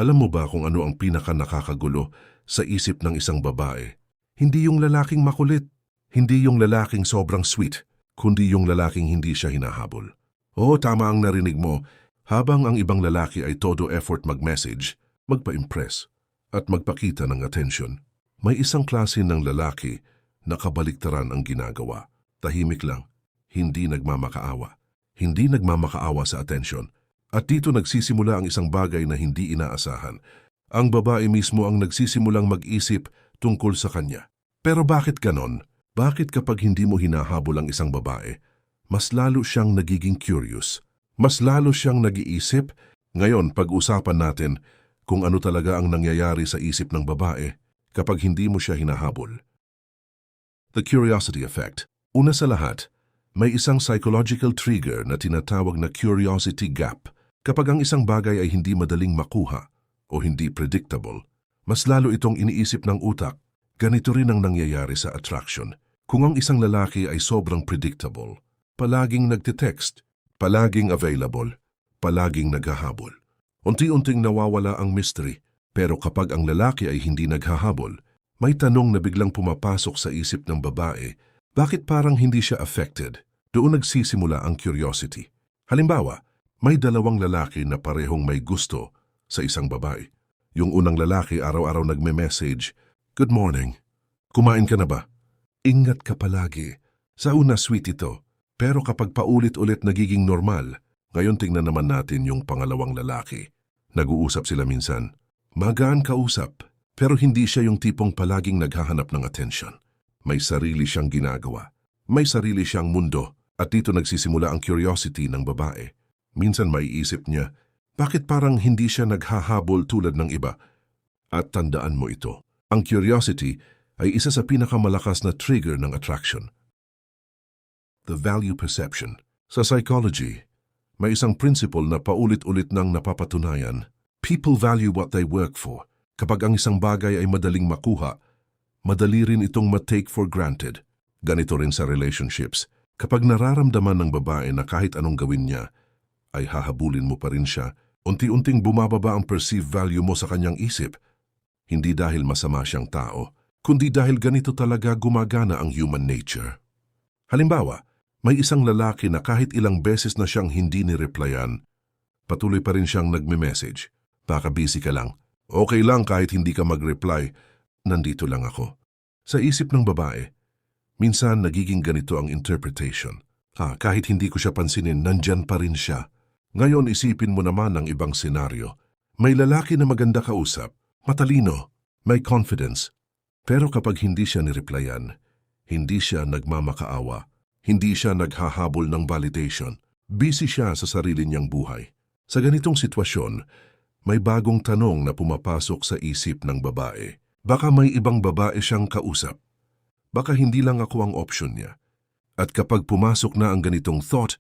Alam mo ba kung ano ang pinaka-nakakagulo sa isip ng isang babae? Hindi yung lalaking makulit, hindi yung lalaking sobrang sweet, kundi yung lalaking hindi siya hinahabol. Oo, tama ang narinig mo. Habang ang ibang lalaki ay todo effort mag-message, magpa-impress, at magpakita ng attention, may isang klase ng lalaki na kabaliktaran ang ginagawa. Tahimik lang, hindi nagmamakaawa. Hindi nagmamakaawa sa attention. At dito nagsisimula ang isang bagay na hindi inaasahan. Ang babae mismo ang nagsisimulang mag-isip tungkol sa kanya. Pero bakit ganon? Bakit kapag hindi mo hinahabol ang isang babae, mas lalo siyang nagiging curious? Mas lalo siyang nag-iisip? Ngayon, pag-usapan natin kung ano talaga ang nangyayari sa isip ng babae kapag hindi mo siya hinahabol. The curiosity effect. Una sa lahat, may isang psychological trigger na tinatawag na curiosity gap. Kapag ang isang bagay ay hindi madaling makuha o hindi predictable, mas lalo itong iniisip ng utak. Ganito rin ang nangyayari sa attraction. Kung ang isang lalaki ay sobrang predictable, palaging nagte-text, palaging available, palaging naghahabol, unti-unting nawawala ang mystery. Pero kapag ang lalaki ay hindi naghahabol, may tanong na biglang pumapasok sa isip ng babae, bakit parang hindi siya affected? Doon nagsisimula ang curiosity. Halimbawa, may dalawang lalaki na parehong may gusto sa isang babae. Yung unang lalaki araw-araw nagme-message, "Good morning. Kumain ka na ba? Ingat ka palagi." Sa una sweet ito, pero kapag paulit-ulit nagiging normal, ngayon tingnan naman natin yung pangalawang lalaki. Nag-uusap sila minsan. Magaan kausap, pero hindi siya yung tipong palaging naghahanap ng attention. May sarili siyang ginagawa. May sarili siyang mundo. At dito nagsisimula ang curiosity ng babae. Minsan maiisip niya, bakit parang hindi siya naghahabol tulad ng iba? At tandaan mo ito, ang curiosity ay isa sa pinakamalakas na trigger ng attraction. The value perception. Sa psychology, may isang principle na paulit-ulit nang napapatunayan. People value what they work for. Kapag ang isang bagay ay madaling makuha, madali rin itong ma-take for granted. Ganito rin sa relationships. Kapag nararamdaman ng babae na kahit anong gawin niya, ay hahabulin mo pa rin siya, unti-unting bumababa ang perceived value mo sa kanyang isip. Hindi dahil masama siyang tao, kundi dahil ganito talaga gumagana ang human nature. Halimbawa, may isang lalaki na kahit ilang beses na siyang hindi ni-replyan, patuloy pa rin siyang nagme-message. Baka busy ka lang. Okay lang kahit hindi ka mag-reply, nandito lang ako. Sa isip ng babae, minsan nagiging ganito ang interpretation. Kahit hindi ko siya pansinin, nandyan pa rin siya. Ngayon isipin mo naman ang ibang senaryo. May lalaki na maganda kausap, matalino, may confidence. Pero kapag hindi siya nireplyan, hindi siya nagmamakaawa, hindi siya naghahabol ng validation, busy siya sa sarili niyang buhay. Sa ganitong sitwasyon, may bagong tanong na pumapasok sa isip ng babae. Baka may ibang babae siyang kausap. Baka hindi lang ako ang option niya. At kapag pumasok na ang ganitong thought,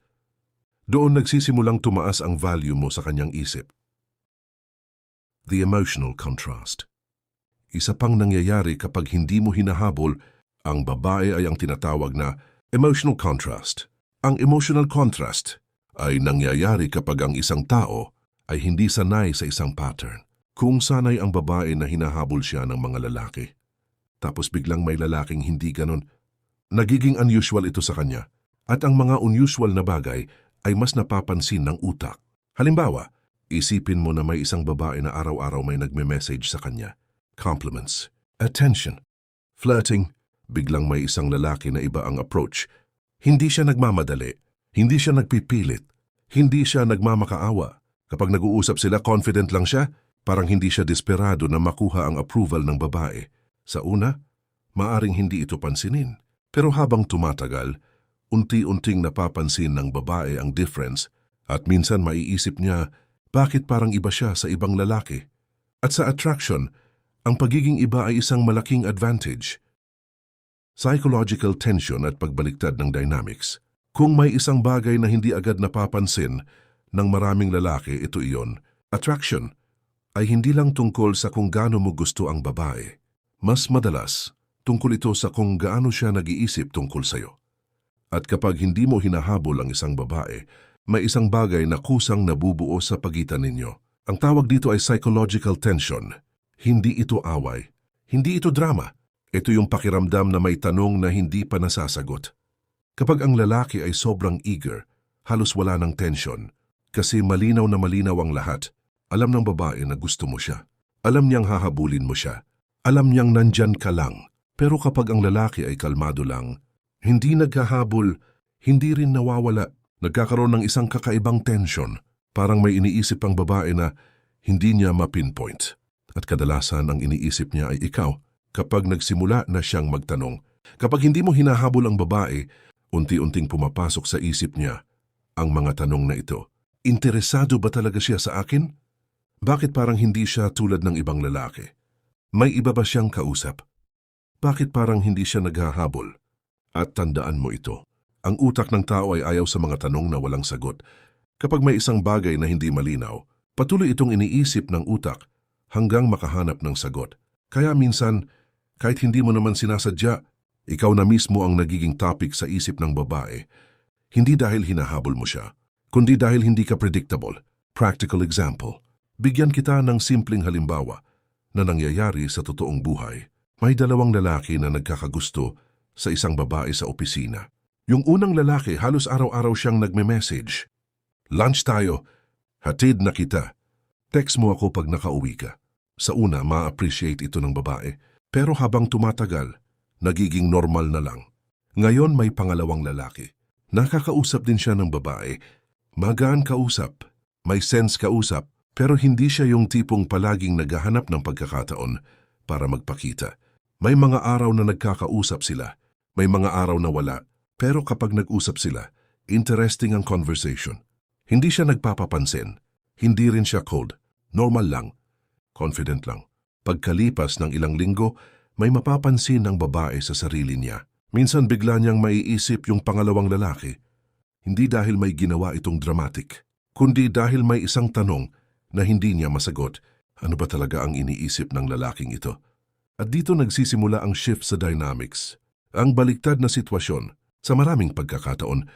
doon nagsisimulang tumaas ang value mo sa kanyang isip. The emotional contrast. Isa pang nangyayari kapag hindi mo hinahabol, ang babae ay ang tinatawag na emotional contrast. Ang emotional contrast ay nangyayari kapag ang isang tao ay hindi sanay sa isang pattern. Kung sanay ang babae na hinahabol siya ng mga lalaki, tapos biglang may lalaking hindi ganon, nagiging unusual ito sa kanya. At ang mga unusual na bagay ay mas napapansin ng utak. Halimbawa, isipin mo na may isang babae na araw-araw may nagme-message sa kanya. Compliments, attention, flirting. Biglang may isang lalaki na iba ang approach. Hindi siya nagmamadali, hindi siya nagpipilit, hindi siya nagmamakaawa. Kapag nag-uusap sila, confident lang siya, parang hindi siya desperado na makuha ang approval ng babae. Sa una, maaring hindi ito pansinin. Pero habang tumatagal, unti-unting napapansin ng babae ang difference at minsan maiisip niya bakit parang iba siya sa ibang lalaki. At sa attraction, ang pagiging iba ay isang malaking advantage. Psychological tension at pagbaliktad ng dynamics. Kung may isang bagay na hindi agad napapansin ng maraming lalaki, ito iyon. Attraction ay hindi lang tungkol sa kung gaano mo gusto ang babae. Mas madalas, tungkol ito sa kung gaano siya nag-iisip tungkol sa'yo. At kapag hindi mo hinahabol ang isang babae, may isang bagay na kusang nabubuo sa pagitan ninyo. Ang tawag dito ay psychological tension. Hindi ito away. Hindi ito drama. Ito yung pakiramdam na may tanong na hindi pa nasasagot. Kapag ang lalaki ay sobrang eager, halos wala ng tension. Kasi malinaw na malinaw ang lahat. Alam ng babae na gusto mo siya. Alam niyang hahabulin mo siya. Alam niyang nandyan ka lang. Pero kapag ang lalaki ay kalmado lang, hindi naghahabol, hindi rin nawawala, nagkakaroon ng isang kakaibang tension. Parang may iniisip ang babae na hindi niya ma-pinpoint. At kadalasan ang iniisip niya ay ikaw kapag nagsimula na siyang magtanong. Kapag hindi mo hinahabol ang babae, unti-unting pumapasok sa isip niya ang mga tanong na ito. Interesado ba talaga siya sa akin? Bakit parang hindi siya tulad ng ibang lalaki? May iba ba siyang kausap? Bakit parang hindi siya naghahabol? At tandaan mo ito, ang utak ng tao ay ayaw sa mga tanong na walang sagot. Kapag may isang bagay na hindi malinaw, patuloy itong iniisip ng utak hanggang makahanap ng sagot. Kaya minsan, kahit hindi mo naman sinasadya, ikaw na mismo ang nagiging topic sa isip ng babae. Hindi dahil hinahabol mo siya, kundi dahil hindi ka predictable. Practical example, bigyan kita ng simpleng halimbawa na nangyayari sa totoong buhay. May dalawang lalaki na nagkakagusto sa isang babae sa opisina. Yung unang lalaki halos araw-araw siyang nagme-message. Lunch tayo, hatid na kita. Text mo ako pag nakauwi ka. Sa una, ma-appreciate ito ng babae. Pero habang tumatagal, nagiging normal na lang. Ngayon may pangalawang lalaki. Nakakausap din siya ng babae. Magaan kausap, may sense kausap, pero hindi siya yung tipong palaging naghahanap ng pagkakataon para magpakita. May mga araw na nagkakausap sila, may mga araw na wala, pero kapag nag-usap sila, interesting ang conversation. Hindi siya nagpapapansin, hindi rin siya cold, normal lang, confident lang. Pagkalipas ng ilang linggo, may mapapansin ng babae sa sarili niya. Minsan bigla niyang maiisip yung pangalawang lalaki, hindi dahil may ginawa itong dramatic, kundi dahil may isang tanong na hindi niya masagot. Ano ba talaga ang iniisip ng lalaking ito? At dito nagsisimula ang shift sa dynamics. Ang baliktad na sitwasyon, sa maraming pagkakataon,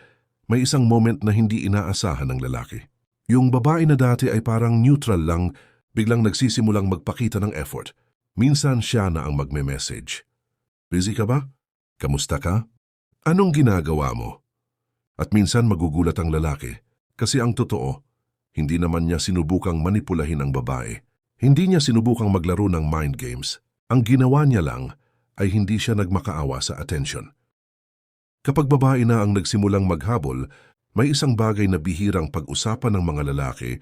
may isang moment na hindi inaasahan ng lalaki. Yung babae na dati ay parang neutral lang, biglang nagsisimulang magpakita ng effort. Minsan siya na ang magme-message. Busy ka ba? Kamusta ka? Anong ginagawa mo? At minsan magugulat ang lalaki, kasi ang totoo, hindi naman niya sinubukang manipulahin ang babae. Hindi niya sinubukang maglaro ng mind games. Ang ginawa niya lang ay hindi siya nagmakaawa sa attention. Kapag babae na ang nagsimulang maghabol, may isang bagay na bihirang pag-usapan ng mga lalaki,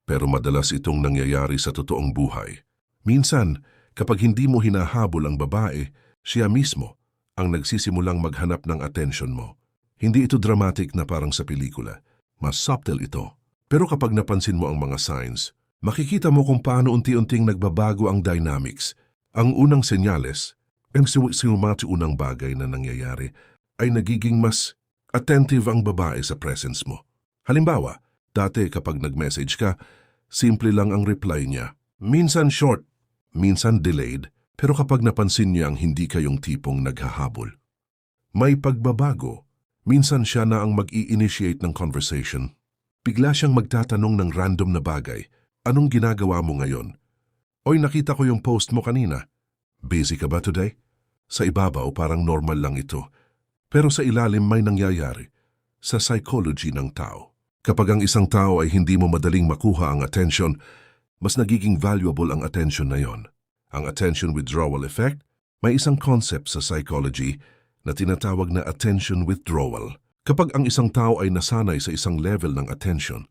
pero madalas itong nangyayari sa totoong buhay. Minsan, kapag hindi mo hinahabol ang babae, siya mismo ang nagsisimulang maghanap ng attention mo. Hindi ito dramatic na parang sa pelikula. Mas subtle ito. Pero kapag napansin mo ang mga signs, makikita mo kung paano unti-unting nagbabago ang dynamics. Ang unang senyales, ang unang bagay na nangyayari, ay nagiging mas attentive ang babae sa presence mo. Halimbawa, dati kapag nag-message ka, simple lang ang reply niya. Minsan short, minsan delayed, pero kapag napansin niya ang hindi kayong tipong naghahabol, may pagbabago. Minsan siya na ang mag-i-initiate ng conversation. Bigla siyang magtatanong ng random na bagay. Anong ginagawa mo ngayon? Oy, nakita ko yung post mo kanina. Busy ka ba today? Sa ibabaw parang normal lang ito. Pero sa ilalim may nangyayari sa psychology ng tao. Kapag ang isang tao ay hindi mo madaling makuha ang attention, mas nagiging valuable ang attention na yon. Ang attention withdrawal effect, may isang concept sa psychology na tinatawag na attention withdrawal. Kapag ang isang tao ay nasanay sa isang level ng attention,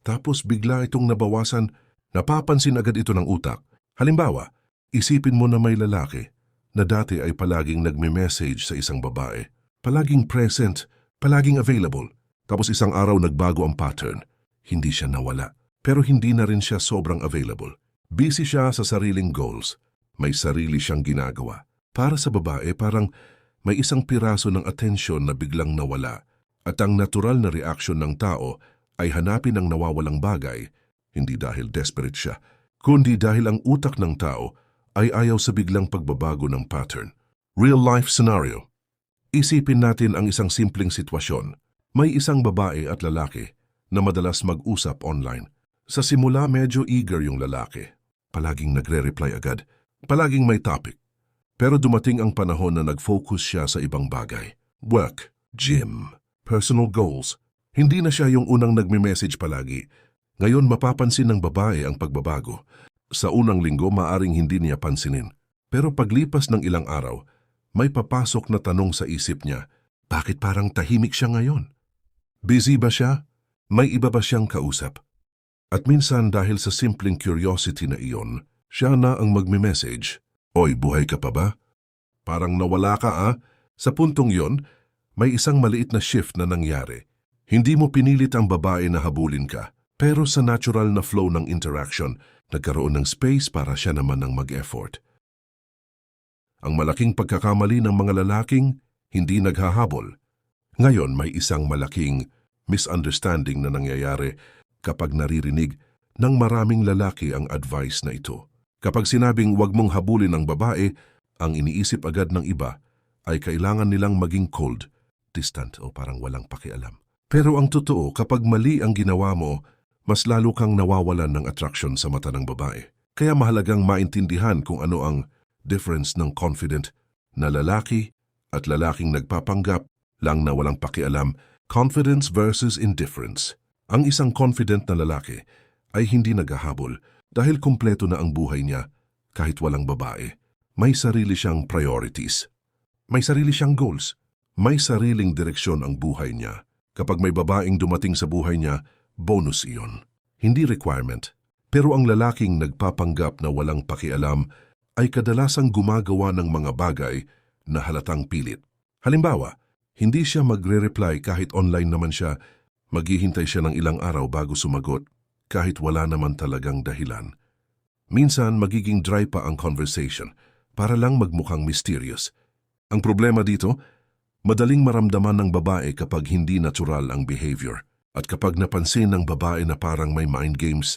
tapos bigla itong nabawasan, napapansin agad ito ng utak. Halimbawa, isipin mo na may lalaki na dati ay palaging nagme-message sa isang babae. Palaging present, palaging available. Tapos isang araw nagbago ang pattern. Hindi siya nawala, pero hindi na rin siya sobrang available. Busy siya sa sariling goals. May sarili siyang ginagawa. Para sa babae, parang may isang piraso ng atensyon na biglang nawala. At ang natural na reaksyon ng tao ay hanapin ang nawawalang bagay, hindi dahil desperate siya, kundi dahil ang utak ng tao ay ayaw sa biglang pagbabago ng pattern. Real-life scenario. Isipin natin ang isang simpleng sitwasyon. May isang babae at lalaki na madalas mag-usap online. Sa simula medyo eager yung lalaki. Palaging nagre-reply agad. Palaging may topic. Pero dumating ang panahon na nag-focus siya sa ibang bagay. Work, gym, personal goals. Hindi na siya yung unang nagme-message palagi. Ngayon mapapansin ng babae ang pagbabago. Sa unang linggo maaring hindi niya pansinin. Pero paglipas ng ilang araw, may papasok na tanong sa isip niya. Bakit parang tahimik siya ngayon? Busy ba siya? May iba ba siyang kausap? At minsan dahil sa simpleng curiosity na iyon, siya na ang magme-message. Oy, buhay ka pa ba? Parang nawala ka ah. Sa puntong yon, may isang maliit na shift na nangyari. Hindi mo pinilit ang babae na habulin ka, pero sa natural na flow ng interaction, nagkaroon ng space para siya naman ang mag-effort. Ang malaking pagkakamali ng mga lalaking, hindi naghahabol. Ngayon may isang malaking misunderstanding na nangyayari kapag naririnig ng maraming lalaki ang advice na ito. Kapag sinabing huwag mong habulin ang babae, ang iniisip agad ng iba ay kailangan nilang maging cold, distant o parang walang pakialam. Pero ang totoo, kapag mali ang ginawa mo, mas lalo kang nawawalan ng attraction sa mata ng babae. Kaya mahalagang maintindihan kung ano ang difference ng confident na lalaki at lalaking nagpapanggap lang na walang pakialam, confidence versus indifference. Ang isang confident na lalaki ay hindi naghahabol dahil kumpleto na ang buhay niya kahit walang babae. May sarili siyang priorities. May sarili siyang goals. May sariling direksyon ang buhay niya. Kapag may babaeng dumating sa buhay niya, bonus iyon. Hindi requirement. Pero ang lalaking nagpapanggap na walang pakialam ay kadalasang gumagawa ng mga bagay na halatang pilit. Halimbawa, hindi siya magre-reply kahit online naman siya. Maghihintay siya ng ilang araw bago sumagot kahit wala naman talagang dahilan. Minsan magiging dry pa ang conversation para lang magmukhang mysterious. Ang problema dito, madaling maramdaman ng babae kapag hindi natural ang behavior. At kapag napansin ng babae na parang may mind games,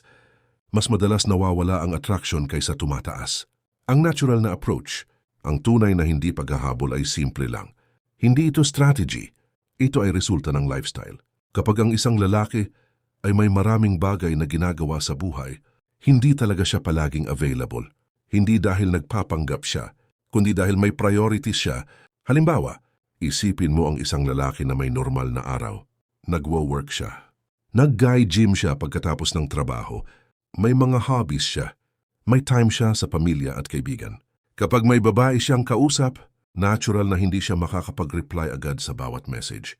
mas madalas nawawala ang attraction kaysa tumataas. Ang natural na approach, ang tunay na hindi paghahabol ay simple lang. Hindi ito strategy, ito ay resulta ng lifestyle. Kapag ang isang lalaki ay may maraming bagay na ginagawa sa buhay, hindi talaga siya palaging available. Hindi dahil nagpapanggap siya, kundi dahil may priorities siya. Halimbawa, isipin mo ang isang lalaki na may normal na araw. Nagwo-work siya. Nag-guy gym siya pagkatapos ng trabaho. May mga hobbies siya. May time siya sa pamilya at kaibigan. Kapag may babae siyang kausap, natural na hindi siya makakapag-reply agad sa bawat message.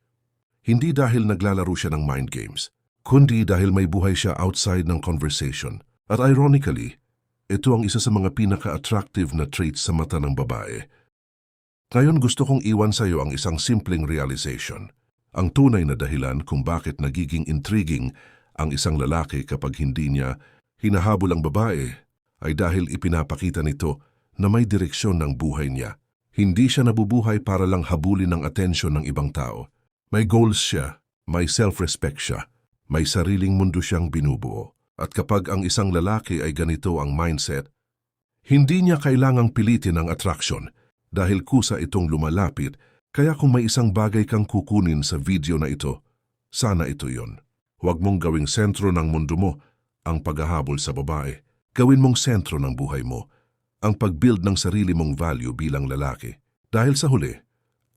Hindi dahil naglalaro siya ng mind games, kundi dahil may buhay siya outside ng conversation. At ironically, ito ang isa sa mga pinaka-attractive na traits sa mata ng babae. Ngayon gusto kong iwan sa iyo ang isang simpleng realization. Ang tunay na dahilan kung bakit nagiging intriguing ang isang lalaki kapag hindi niya hinahabol ang babae ay dahil ipinapakita nito na may direksyon ng buhay niya. Hindi siya nabubuhay para lang habulin ang atensyon ng ibang tao. May goals siya, may self-respect siya, may sariling mundo siyang binubuo. At kapag ang isang lalaki ay ganito ang mindset, hindi niya kailangang pilitin ang attraction dahil kusa itong lumalapit. Kaya kung may isang bagay kang kukunin sa video na ito, sana ito yon. Huwag mong gawing sentro ng mundo mo ang paghahabol sa babae. Gawin mong sentro ng buhay mo ang pag-build ng sarili mong value bilang lalaki. Dahil sa huli,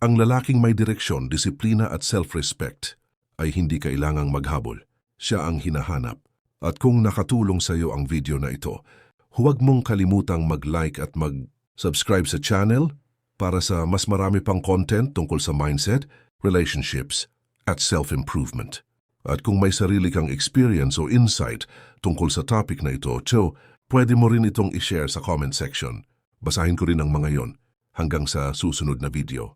ang lalaking may direksyon, disiplina at self-respect ay hindi kailangang maghabol. Siya ang hinahanap. At kung nakatulong sa iyo ang video na ito, huwag mong kalimutang mag-like at mag-subscribe sa channel para sa mas marami pang content tungkol sa mindset, relationships, at self-improvement. At kung may sarili kang experience o insight tungkol sa topic na ito, pwede mo rin itong i-share sa comment section. Basahin ko rin ang mga yon hanggang sa susunod na video.